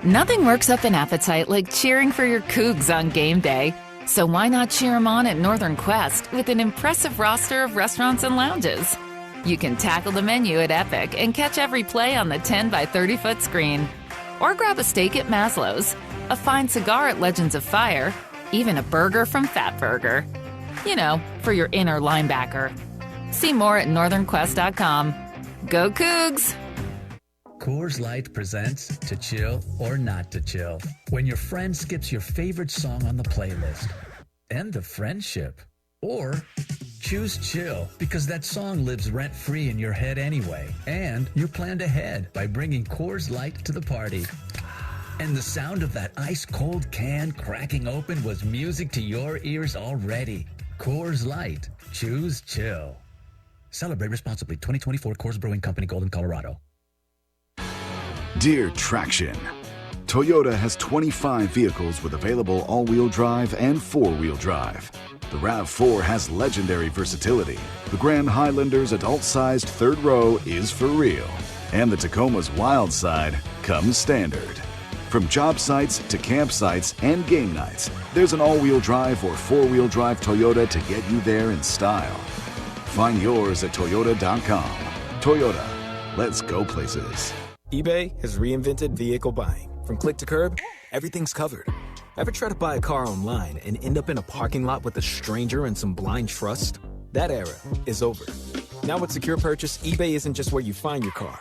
Nothing works up an appetite like cheering for your Cougs on game day. So why not cheer them on at Northern Quest with an impressive roster of restaurants and lounges? You can tackle the menu at Epic and catch every play on the 10 by 30-foot screen. Or grab a steak at Maslow's, a fine cigar at Legends of Fire, even a burger from Fat Burger. You know, for your inner linebacker. See more at northernquest.com. Go Cougs! Coors Light presents To Chill or Not to Chill. When your friend skips your favorite song on the playlist. End the friendship. Or choose chill because that song lives rent-free in your head anyway. And you planned ahead by bringing Coors Light to the party. And the sound of that ice-cold can cracking open was music to your ears already. Coors Light. Choose chill. Celebrate responsibly. 2024 Coors Brewing Company, Golden, Colorado. Dear Traction, Toyota has 25 vehicles with available all-wheel drive and four-wheel drive. The RAV4 has legendary versatility. The Grand Highlander's adult-sized third row is for real. And the Tacoma's wild side comes standard. From job sites to campsites and game nights, there's an all-wheel drive or four-wheel drive Toyota to get you there in style. Find yours at Toyota.com. Toyota, let's go places. eBay has reinvented vehicle buying. From click to curb, everything's covered. Ever try to buy a car online and end up in a parking lot with a stranger and some blind trust? That era is over. Now with Secure Purchase, eBay isn't just where you find your car.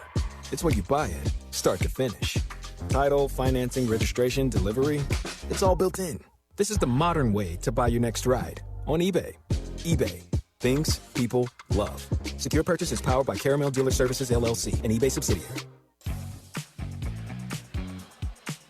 It's where you buy it, start to finish. Title, financing, registration, delivery, it's all built in. This is the modern way to buy your next ride on eBay. eBay. Things people love. Secure Purchase is powered by Caramel Dealer Services, LLC, an eBay subsidiary.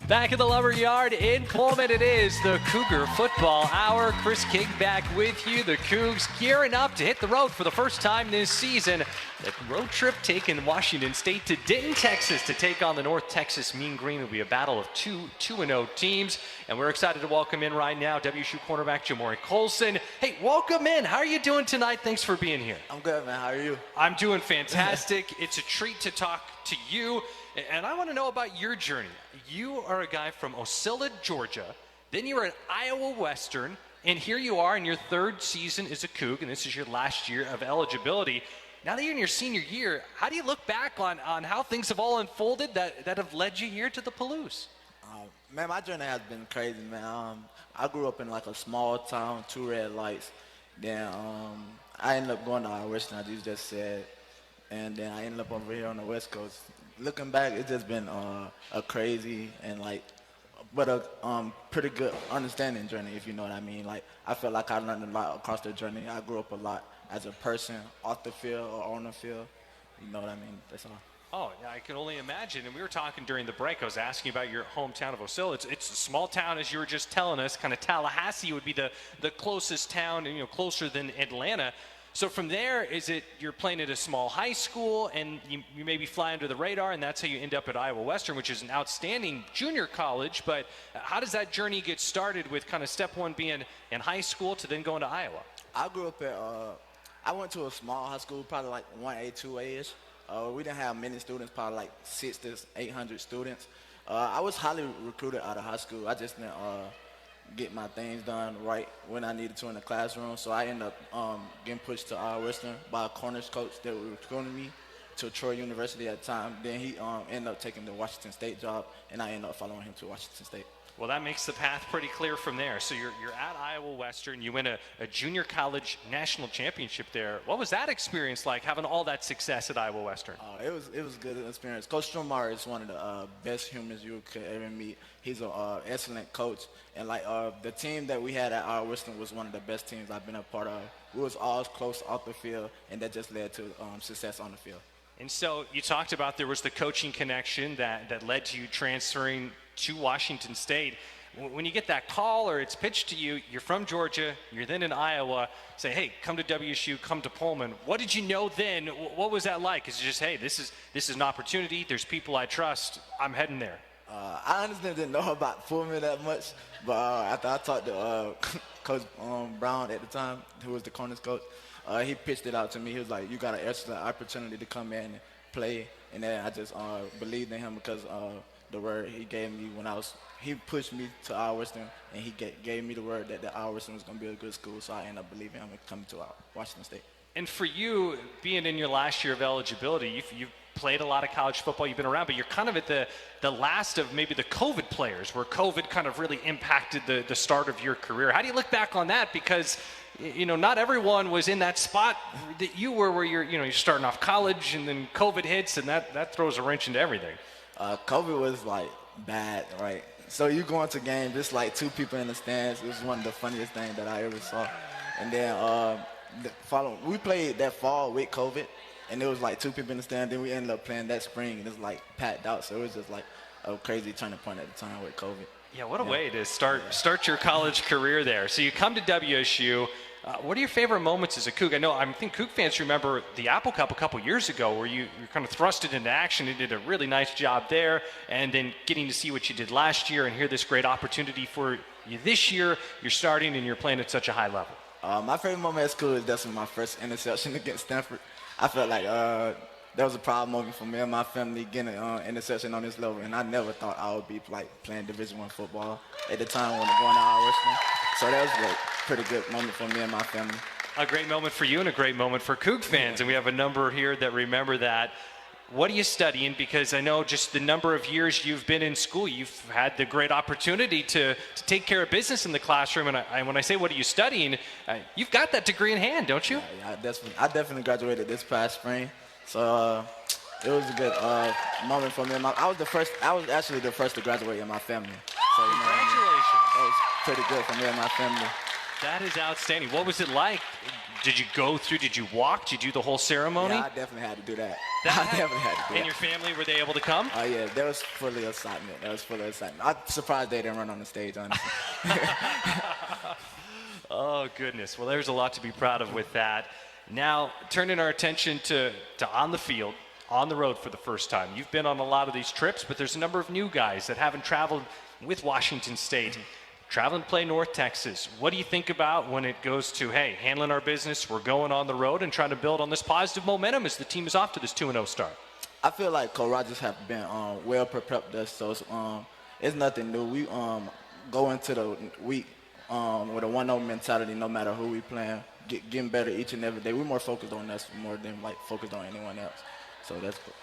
Back in the Lumberyard in Pullman, it is the Cougar Football Hour. Chris King back with you. The Cougs gearing up to hit the road for the first time this season. The road trip taking Washington State to Denton, Texas to take on the North Texas Mean Green. It will be a battle of two 2-0 teams. And we're excited to welcome in right now WSU cornerback Jamari Colson. Hey, welcome in. How are you doing tonight? Thanks for being here. I'm good, man. How are you? I'm doing fantastic. It's a treat to talk to you. And I want to know about your journey. You are a guy from Ocilla, Georgia. Then you were at Iowa Western. And here you are in your third season as a Coug, and this is your last year of eligibility. Now that you're in your senior year, how do you look back on how things have all unfolded that have led you here to the Palouse? Man, my journey has been crazy, man. I grew up in like a small town, 2 red lights. Then I ended up going to Iowa Western, as you just said. And then I ended up over here on the West Coast. Looking back, it's just been a crazy and but a pretty good understanding journey, if you know what I mean. Like, I felt like I learned a lot across the journey. I grew up a lot as a person, off the field or on the field. You know what I mean? That's all. Oh, yeah, I can only imagine. And we were talking during the break. I was asking about your hometown of Ocilla. It's a small town, as you were just telling us. Kind of Tallahassee would be the closest town, closer than Atlanta. So from there, is it you're playing at a small high school and you maybe fly under the radar, and that's how you end up at Iowa Western, which is an outstanding junior college. But how does that journey get started with kind of step one being in high school to then going to Iowa? I grew up at, I went to a small high school, probably like 1A, 2A-ish. We didn't have many students, probably like 600 to 800 students. I was highly recruited out of high school. I just didn't get my things done right when I needed to in the classroom. So I ended up getting pushed to Iowa Western by a corners coach that was recruiting me to Troy University at the time. Then he ended up taking the Washington State job, and I ended up following him to Washington State. Well, that makes the path pretty clear from there. So you're at Iowa Western. You win a junior college national championship there. What was that experience like, having all that success at Iowa Western? It was a good experience. Coach Stromar is one of the best humans you could ever meet. He's an excellent coach. And the team that we had at Iowa Western was one of the best teams I've been a part of. We was all close off the field, and that just led to success on the field. And so you talked about there was the coaching connection that led to you transferring to Washington State. when you get that call or it's pitched to you, you're from Georgia, you're then in Iowa, say, hey, come to WSU, come to Pullman. What did you know then? What was that like? Is it just, hey, this is an opportunity, there's people I trust, I'm heading there? I honestly didn't know about Pullman that much, but after I talked to Coach Brown at the time, who was the corners coach, he pitched it out to me. He was like, you got an excellent opportunity to come in and play. And then I just believed in him because the word he gave me he pushed me to Iowa Western, and he gave me the word that the Iowa Western was going to be a good school, so I ended up believing him and coming to Washington State. And for you, being in your last year of eligibility, you've played a lot of college football, you've been around, but you're kind of at the last of maybe the COVID players, where COVID kind of really impacted the start of your career. How do you look back on that? Because, not everyone was in that spot that you were, where you're starting off college, and then COVID hits, and that throws a wrench into everything. COVID was, bad, right? So you go into games, just two people in the stands. It was one of the funniest things that I ever saw. And then we played that fall with COVID, and it was 2 people in the stand. Then we ended up playing that spring, and it was packed out. So it was just a crazy turning point at the time with COVID. Yeah, what a way to start your college career there. So you come to WSU. What are your favorite moments as a Coug? I think Coug fans remember the Apple Cup a couple years ago, where you kind of thrusted into action. You did a really nice job there, and then getting to see what you did last year and hear this great opportunity for you this year. You're starting and you're playing at such a high level. My favorite moment at school is definitely my first interception against Stanford. I felt like that was a proud moment for me and my family, getting an interception on this level, and I never thought I would be playing Division I football at the time when I was going to Iowa Western. So that was a pretty good moment for me and my family. A great moment for you and a great moment for Coug fans, and we have a number here that remember that. What are you studying? Because I know just the number of years you've been in school, you've had the great opportunity to take care of business in the classroom. And when I say what are you studying, you've got that degree in hand, don't you? Yeah, I definitely graduated this past spring. So it was a good moment for me. I was actually the first to graduate in my family. So, congratulations. That was pretty good for me and my family. That is outstanding. What was it like? Did you go through, did you walk? Did you do the whole ceremony? Yeah, I definitely had to do that. I definitely had to do that. And your family, were they able to come? Oh, yeah, that was full of excitement. I'm surprised they didn't run on the stage, honestly. Oh, goodness. Well, there's a lot to be proud of with that. Now, turning our attention to on the field, on the road for the first time. You've been on a lot of these trips, but there's a number of new guys that haven't traveled with Washington State. Traveling to play North Texas. What do you think about when it goes to, hey, handling our business, we're going on the road and trying to build on this positive momentum as the team is off to this 2-0 start? I feel like Coach Rogers have been well prepared us, so it's nothing new. We go into the week with a 1-0 mentality, no matter who we playing, getting better each and every day. We're more focused on us more than focused on anyone else. So that's cool.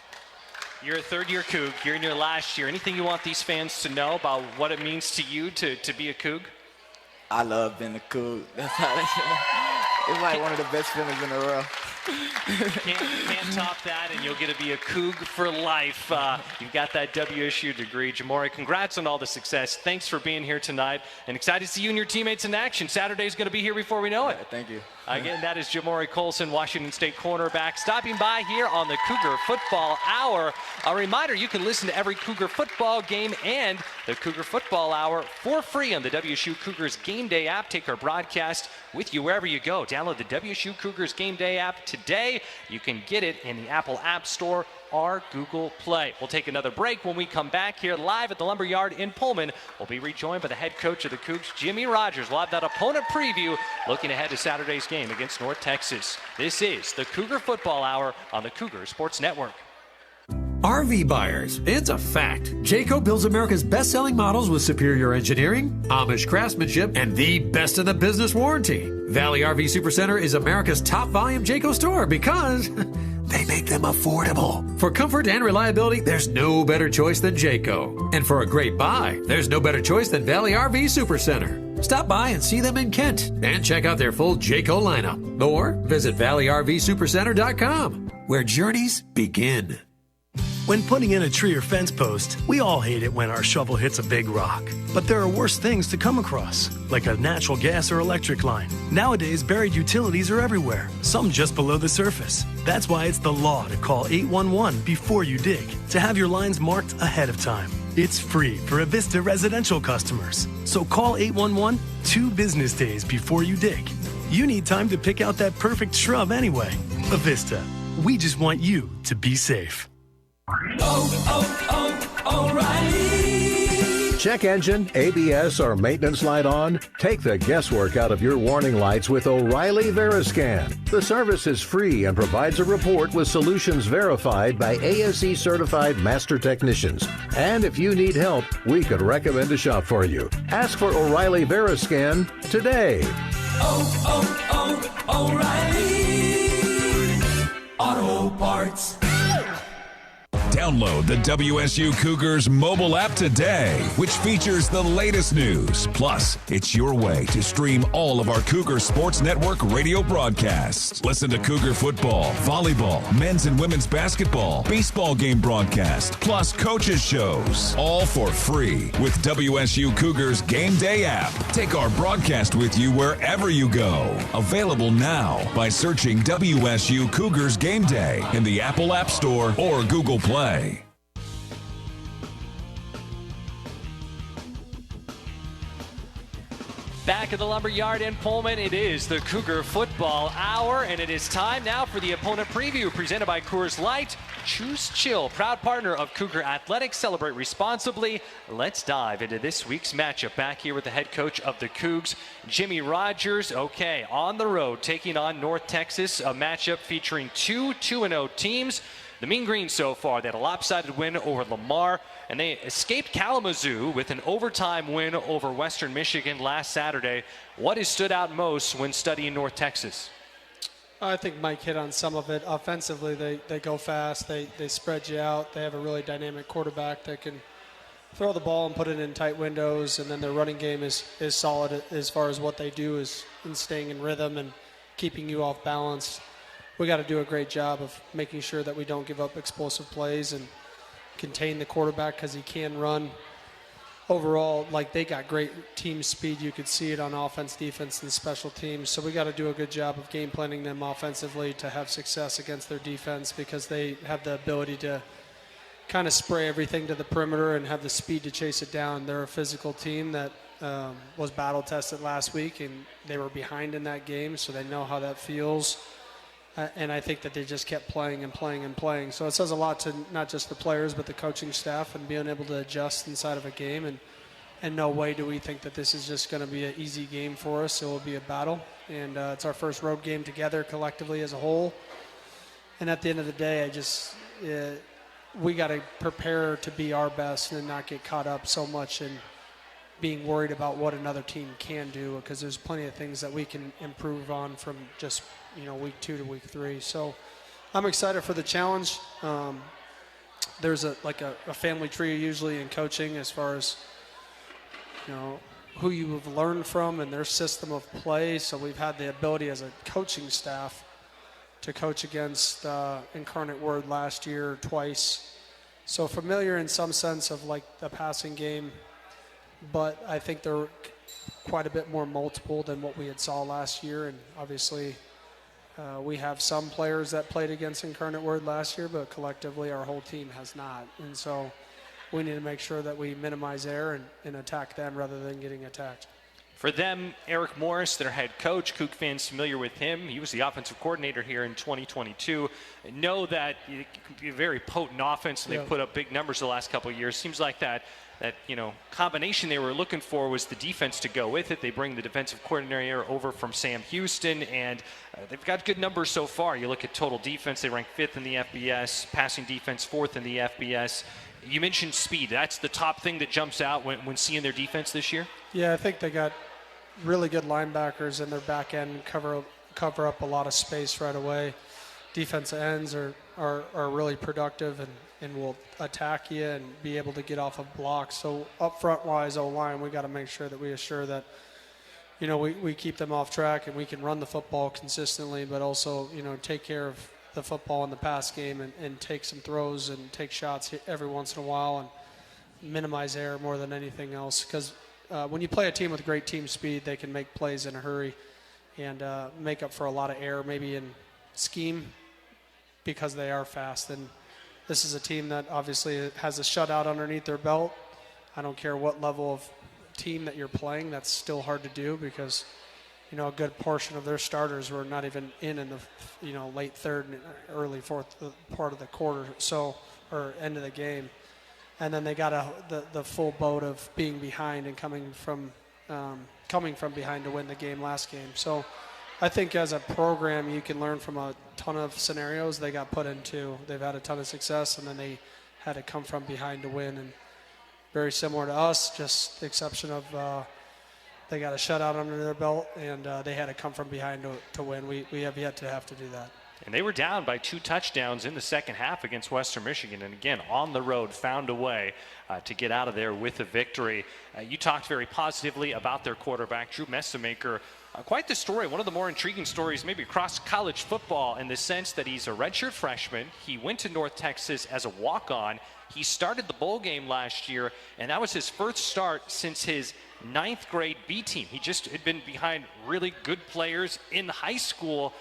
You're a third-year Coug. You're in your last year. Anything you want these fans to know about what it means to you to be a Coug? I love being a Coug. It's like one of the best feelings in the world. Can't top that, and you'll get to be a Coug for life. You've got that WSU degree. Jamori, congrats on all the success. Thanks for being here tonight, and excited to see you and your teammates in action. Saturday's going to be here before we know it. Yeah, thank you. Again, that is Jamori Colson, Washington State cornerback, stopping by here on the Cougar Football Hour. A reminder, you can listen to every Cougar football game and the Cougar Football Hour for free on the WSU Cougars Game Day app. Take our broadcast with you wherever you go. Download the WSU Cougars Game Day app today. You can get it in the Apple App Store or Google Play. We'll take another break. When we come back here live at the Lumberyard in Pullman, we'll be rejoined by the head coach of the Cougs, Jimmy Rogers. We'll have that opponent preview looking ahead to Saturday's game against North Texas. This is the Cougar Football Hour on the Cougar Sports Network. RV buyers, it's a fact. Jayco builds America's best-selling models with superior engineering, Amish craftsmanship, and the best in the business warranty. Valley RV Supercenter is America's top volume Jayco store because they make them affordable. For comfort and reliability, there's no better choice than Jayco. And for a great buy, there's no better choice than Valley RV Supercenter. Stop by and see them in Kent and check out their full Jayco lineup. Or visit ValleyRVSupercenter.com, where journeys begin. When putting in a tree or fence post, we all hate it when our shovel hits a big rock. But there are worse things to come across, like a natural gas or electric line. Nowadays, buried utilities are everywhere, some just below the surface. That's why it's the law to call 811 before you dig, to have your lines marked ahead of time. It's free for Avista residential customers. So call 811 2 business days before you dig. You need time to pick out that perfect shrub anyway. Avista, we just want you to be safe. O'Reilly. Check engine, ABS, or maintenance light on? Take the guesswork out of your warning lights with O'Reilly Veriscan. The service is free and provides a report with solutions verified by ASE certified master technicians. And if you need help, we could recommend a shop for you. Ask for O'Reilly Veriscan today. O'Reilly Auto Parts. Download the WSU Cougars mobile app today, which features the latest news. Plus, it's your way to stream all of our Cougar Sports Network radio broadcasts. Listen to Cougar football, volleyball, men's and women's basketball, baseball game broadcast, plus coaches shows, all for free with WSU Cougars Game Day app. Take our broadcast with you wherever you go. Available now by searching WSU Cougars Game Day in the Apple App Store or Google Play. Back at the Lumberyard in Pullman, it is the Cougar Football Hour, and it is time now for the opponent preview presented by Coors Light. Choose Chill, proud partner of Cougar Athletics. Celebrate responsibly. Let's dive into this week's matchup. Back here with the head coach of the Cougs, Jimmy Rogers. Okay, on the road, taking on North Texas, a matchup featuring two 2-0 teams. The Mean Green so far, they had a lopsided win over Lamar, and they escaped Kalamazoo with an overtime win over Western Michigan last Saturday. What has stood out most when studying North Texas? I think Mike hit on some of it. Offensively, they go fast. They spread you out. They have a really dynamic quarterback that can throw the ball and put it in tight windows, and then their running game is solid as far as what they do is in staying in rhythm and keeping you off balance. We got to do a great job of making sure that we don't give up explosive plays and contain the quarterback because he can run. Overall, like, they got great team speed. You could see it on offense, defense, and special teams. So we got to do a good job of game planning them offensively to have success against their defense because they have the ability to kind of spray everything to the perimeter and have the speed to chase it down. They're a physical team that was battle tested last week, and they were behind in that game, so they know how that feels. And I think that they just kept playing and playing and playing. So it says a lot to not just the players, but the coaching staff and being able to adjust inside of a game. And no way do we think that this is just going to be an easy game for us. It will be a battle. And it's our first road game together collectively as a whole. And at the end of the day, we got to prepare to be our best and not get caught up so much in being worried about what another team can do, because there's plenty of things that we can improve on from just week 2 to week 3. So I'm excited for the challenge. There's a family tree usually in coaching as far as who you have learned from and their system of play. So we've had the ability as a coaching staff to coach against Incarnate Word last year twice. So familiar in some sense of like the passing game, but I think they're quite a bit more multiple than what we had saw last year. And obviously we have some players that played against Incarnate Word last year, but collectively our whole team has not. And so we need to make sure that we minimize error and attack them rather than getting attacked. For them, Eric Morris, their head coach, Coug fans familiar with him. He was the offensive coordinator here in 2022. Know that it can be a very potent offense, and they've put up big numbers the last couple of years. Seems like that combination they were looking for was the defense to go with it. They bring the defensive coordinator over from Sam Houston, and they've got good numbers so far. You look at total defense, they rank 5th in the FBS, passing defense 4th in the FBS. You mentioned speed. That's the top thing that jumps out when seeing their defense this year? Yeah, I think they got really good linebackers, and their back end cover up a lot of space right away. Defensive ends are really productive and will attack you and be able to get off of blocks. So up front wise, O-line, we got to make sure that we assure that we keep them off track and we can run the football consistently, but also take care of the football in the pass game and take some throws and take shots every once in a while and minimize error more than anything else. Because when you play a team with great team speed, they can make plays in a hurry and make up for a lot of error maybe in scheme because they are fast. And this is a team that obviously has a shutout underneath their belt. I don't care what level of team that you're playing, that's still hard to do because, a good portion of their starters were not even in the, late third and early fourth part of the quarter, or end of the game. And then they got the full boat of being behind and coming from behind to win the game last game. So I think as a program, you can learn from a ton of scenarios they got put into. They've had a ton of success, and then they had to come from behind to win. And very similar to us, just the exception of they got a shutout under their belt, and they had to come from behind to win. We have yet to have to do that. And they were down by 2 touchdowns in the second half against Western Michigan. And again, on the road, found a way to get out of there with a victory. You talked very positively about their quarterback, Drew Messamaker. Quite the story, one of the more intriguing stories maybe across college football in the sense that he's a redshirt freshman. He went to North Texas as a walk-on. He started the bowl game last year, and that was his first start since his 9th grade B team. He just had been behind really good players in high school.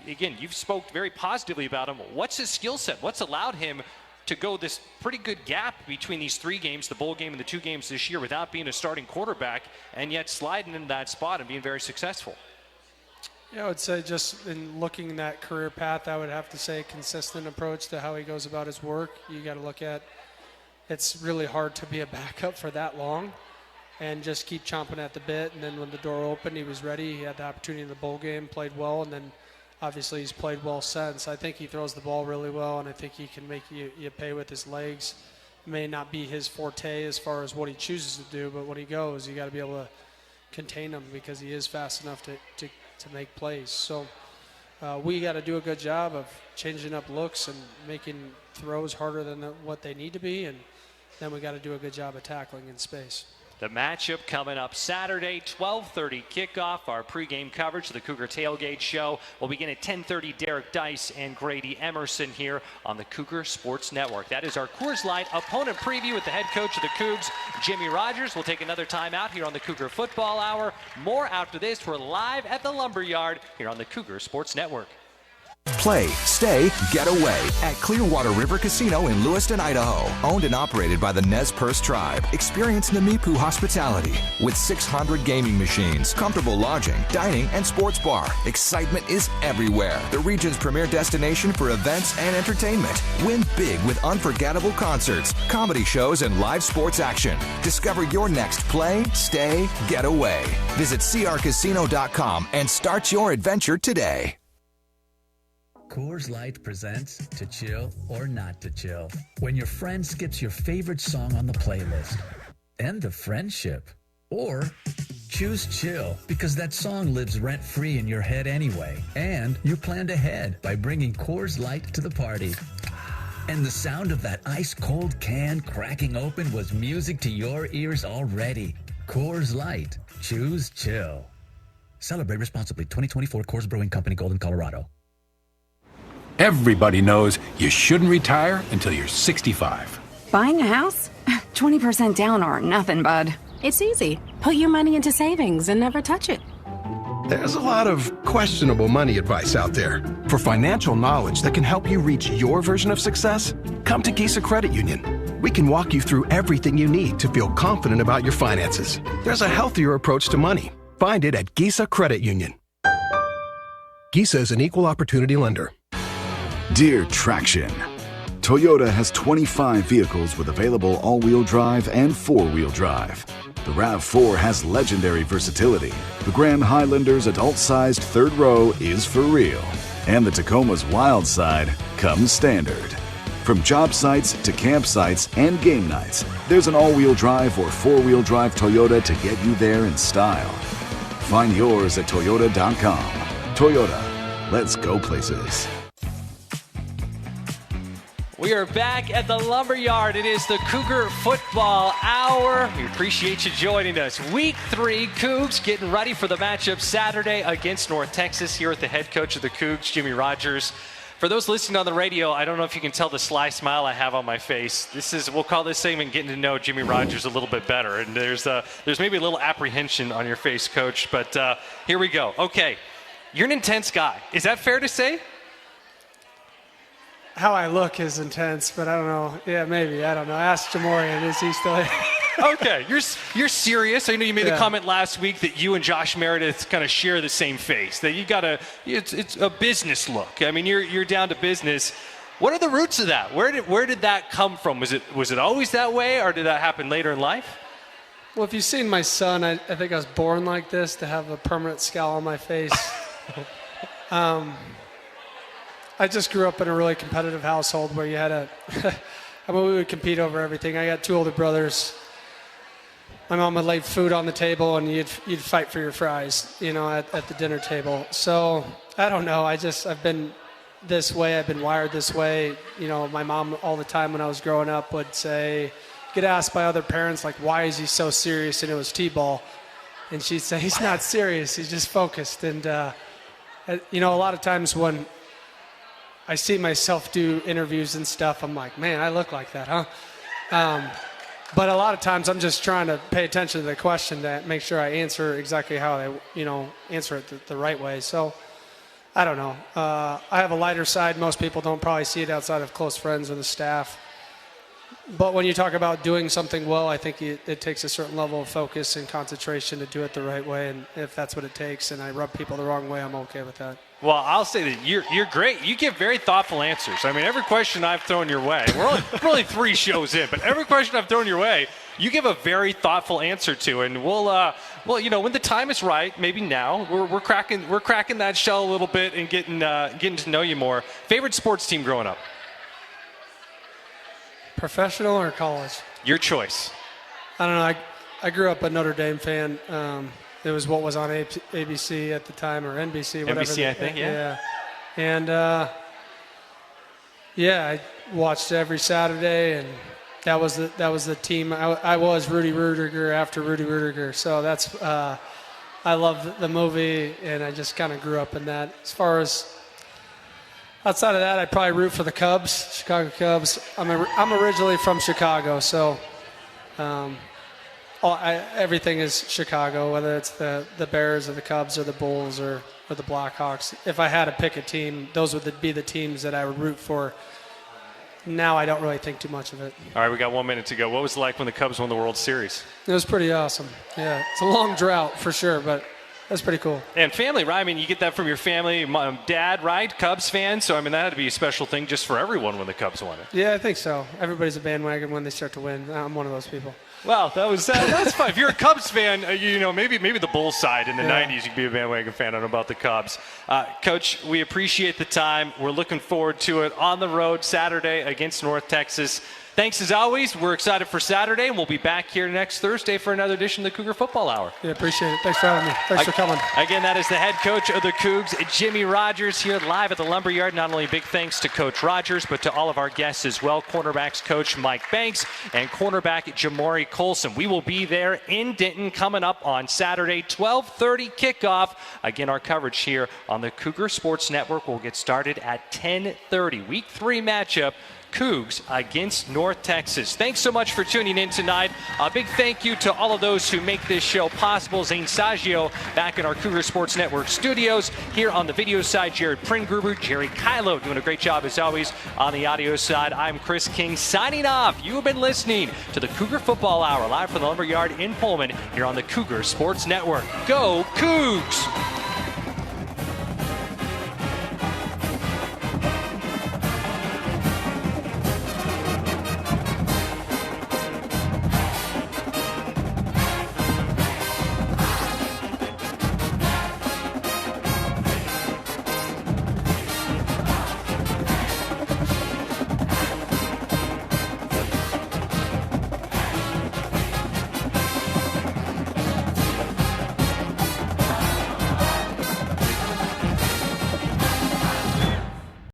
Again, you've spoke very positively about him. What's his skill set? What's allowed him to go this pretty good gap between these 3 games, the bowl game and the 2 games this year, without being a starting quarterback and yet sliding into that spot and being very successful? Yeah, I would say just in looking that career path, I would have to say a consistent approach to how he goes about his work. You got to look at it's really hard to be a backup for that long and just keep chomping at the bit. And then when the door opened, he was ready. He had the opportunity in the bowl game, played well, and then obviously he's played well since. I think he throws the ball really well, and I think he can make you pay with his legs. It may not be his forte as far as what he chooses to do, but when he goes, you got to be able to contain him because he is fast enough to make plays. So we got to do a good job of changing up looks and making throws harder than what they need to be, and then we got to do a good job of tackling in space. The matchup coming up Saturday, 12:30 kickoff. Our pregame coverage of the Cougar Tailgate Show will begin at 10:30. Derek Dice and Grady Emerson here on the Cougar Sports Network. That is our Coors Light opponent preview with the head coach of the Cougs, Jimmy Rogers. We'll take another time out here on the Cougar Football Hour. More after this. We're live at the Lumberyard here on the Cougar Sports Network. Play, stay, get away at Clearwater River Casino in Lewiston, Idaho. Owned and operated by the Nez Perce Tribe. Experience Namipu hospitality with 600 gaming machines, comfortable lodging, dining, and sports bar. Excitement is everywhere. The region's premier destination for events and entertainment. Win big with unforgettable concerts, comedy shows, and live sports action. Discover your next play, stay, get away. Visit crcasino.com and start your adventure today. Coors Light presents To Chill or Not to Chill. When your friend skips your favorite song on the playlist. End the friendship. Or choose chill because that song lives rent-free in your head anyway. And you planned ahead by bringing Coors Light to the party. And the sound of that ice-cold can cracking open was music to your ears already. Coors Light. Choose chill. Celebrate responsibly. 2024 Coors Brewing Company, Golden, Colorado. Everybody knows you shouldn't retire until you're 65. Buying a house? 20% down or nothing, bud. It's easy. Put your money into savings and never touch it. There's a lot of questionable money advice out there. For financial knowledge that can help you reach your version of success, come to Gisa Credit Union. We can walk you through everything you need to feel confident about your finances. There's a healthier approach to money. Find it at Gisa Credit Union. Gisa is an equal opportunity lender. Dear Traction, Toyota has 25 vehicles with available all-wheel drive and four-wheel drive. The RAV4 has legendary versatility. The Grand Highlander's adult-sized third row is for real. And the Tacoma's wild side comes standard. From job sites to campsites and game nights, there's an all-wheel drive or four-wheel drive Toyota to get you there in style. Find yours at Toyota.com. Toyota, let's go places. We are back at the Lumberyard. It is the Cougar Football Hour. We appreciate you joining us. Week 3, Cougs getting ready for the matchup Saturday against North Texas here with the head coach of the Cougs, Jimmy Rogers. For those listening on the radio, I don't know if you can tell the sly smile I have on my face. We'll call this segment Getting to Know Jimmy Rogers a little bit better. And there's maybe a little apprehension on your face, Coach, but here we go. Okay, you're an intense guy. Is that fair to say? how I look is intense, but I don't know. Yeah, maybe. I don't know. Ask Jamorian. Is he still here? Okay, you're serious. I know you made the comment last week that you and Josh Meredith kind of share the same face. That it's a business look. I mean, you're down to business. What are the roots of that? Where did that come from? Was it always that way, or did that happen later in life? Well, if you've seen my son, I think I was born like this, to have a permanent scowl on my face. I just grew up in a really competitive household where you had we would compete over everything. I got 2 older brothers. My mom would lay food on the table, and you'd fight for your fries, at the dinner table. So I don't know. I've been this way. I've been wired this way. My mom all the time when I was growing up would say, get asked by other parents, like, why is he so serious? And it was T-ball. And she'd say, he's not serious. He's just focused. And, a lot of times when I see myself do interviews and stuff, I'm like, man, I look like that, huh? But a lot of times I'm just trying to pay attention to the question to make sure I answer exactly how I, answer it the right way. So I don't know. I have a lighter side. Most people don't probably see it outside of close friends or the staff. But when you talk about doing something well, I think it takes a certain level of focus and concentration to do it the right way. And if that's what it takes and I rub people the wrong way, I'm okay with that. Well, I'll say that you're great. You give very thoughtful answers. I mean, every question I've thrown your way, we're only 3 shows in, but every question I've thrown your way, you give a very thoughtful answer to. And we'll when the time is right, maybe now, we're cracking that shell a little bit and getting to know you more. Favorite sports team growing up? Professional or college? Your choice. I don't know. I grew up a Notre Dame fan. It was what was on ABC at the time, or NBC, whatever. NBC, I think, yeah. And, I watched every Saturday, and that was the team. I was Rudy Rudiger after Rudy Rudiger. So that's I love the movie, and I just kind of grew up in that. As far as outside of that, I'd probably root for the Cubs, Chicago Cubs. I'm originally from Chicago, so everything is Chicago, whether it's the Bears or the Cubs or the Bulls or the Blackhawks. If I had to pick a team, those would be the teams that I would root for. Now I don't really think too much of it. All right, we got 1 minute to go. What was it like when the Cubs won the World Series? It was pretty awesome. Yeah, it's a long drought for sure, but that's pretty cool. And family, right? I mean, you get that from your family. Mom, dad, right? Cubs fan. So, I mean, that had to be a special thing just for everyone when the Cubs won it. Yeah, I think so. Everybody's a bandwagon when they start to win. I'm one of those people. Well, that's fine. If you're a Cubs fan, maybe the Bulls side in the 90s, you could be a bandwagon fan. I don't know about the Cubs. Coach, we appreciate the time. We're looking forward to it on the road Saturday against North Texas. Thanks as always. We're excited for Saturday, and we'll be back here next Thursday for another edition of the Cougar Football Hour. Yeah, appreciate it. Thanks for having me. Thanks for coming. Again, that is the head coach of the Cougs, Jimmy Rogers, here live at the Lumberyard. Not only big thanks to Coach Rogers, but to all of our guests as well. Cornerbacks coach Mike Banks and cornerback Jamori Colson. We will be there in Denton coming up on Saturday, 12:30 kickoff. Again, our coverage here on the Cougar Sports Network will get started at 10:30. Week 3 matchup. Cougs against North Texas. Thanks so much for tuning in tonight. A big thank you to all of those who make this show possible. Zane Saggio back in our Cougar Sports Network studios. Here on the video side, Jared Pringruber, Jerry Kylo doing a great job as always. On the audio side, I'm Chris King signing off. You have been listening to the Cougar Football Hour live from the Lumberyard in Pullman here on the Cougar Sports Network. Go Cougs!